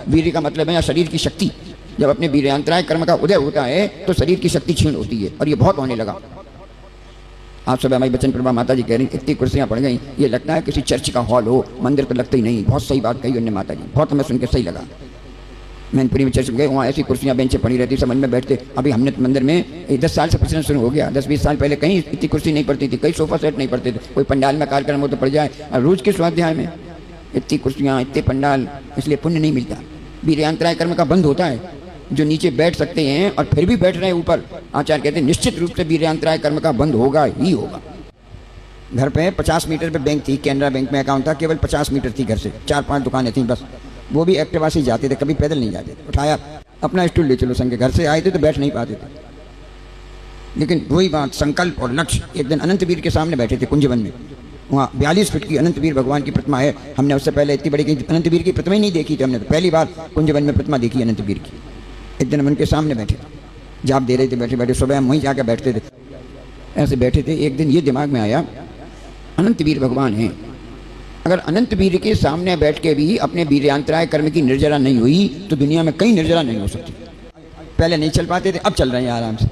वीर्य का मतलब है शरीर की शक्ति। जब अपने वीर्यांतराय कर्म का उदय होता है तो शरीर की शक्ति क्षीण होती है, और ये बहुत होने लगा। आप सब हमारी बचन प्रभा माता जी कह रही इतनी कुर्सियां पड़ गई, ये लगता है किसी चर्च का हॉल हो, मंदिर तो लगता ही नहीं। बहुत सही बात कही उन्होंने माता जी, बहुत हमें सुन के सही लगा। मैनपुरी में चर्च में गए, वहाँ ऐसी कुर्सियां बेंचें पड़ी रहती, समझ में बैठते। अभी हमने तो मंदिर में 10 साल से प्रचलन शुरू हो गया, 10-20 साल पहले कहीं इतनी कुर्सी नहीं पड़ती थी, कहीं सोफा सेट नहीं पड़ते थे। कोई पंडाल में कार्यक्रम हो तो पड़ जाए, और रोज के स्वाध्याय में इतनी कुर्सियाँ, इतने पंडाल, इसलिए पुण्य नहीं मिलता। वीर्यांतराय कर्म का बंद होता है। जो नीचे बैठ सकते हैं और फिर भी बैठ रहे हैं ऊपर, आचार्य कहते हैं निश्चित रूप से वीर्यांतराय कर्म का बंद होगा ही होगा। घर पे 50 मीटर पे बैंक थी, कैनरा बैंक में अकाउंट था, केवल 50 मीटर थी घर से, 4-5 दुकानें थी बस। वो भी एक्टिवा से ही जाते थे, कभी पैदल नहीं जाते थे। उठाया अपना स्टूल ले चलो संग के, घर से आए थे तो बैठ नहीं पाते थे। लेकिन वही बात, संकल्प और लक्ष्य। एक दिन अनंतवीर के सामने बैठे थे कुंजवन में, वहाँ 42 फीट की अनंतवीर भगवान की प्रतिमा है। हमने उससे पहले इतनी बड़ी अनंतवीर की प्रतिमा ही नहीं देखी थी, हमने तो पहली बार कुंजवन में प्रतिमा देखी अनंतवीर की। एक दिन हम उनके सामने बैठे थे, जाप दे रहे थे बैठे बैठे, सुबह हम वहीं जाकर बैठते थे, ऐसे बैठे थे। एक दिन ये दिमाग में आया, अनंतवीर भगवान हैं, अगर अनंतवीर के सामने बैठ के भी अपने वीर्यांतराय कर्म की निर्जरा नहीं हुई तो दुनिया में कहीं निर्जरा नहीं हो सकती। पहले नहीं चल पाते थे, अब चल रहे हैं आराम से।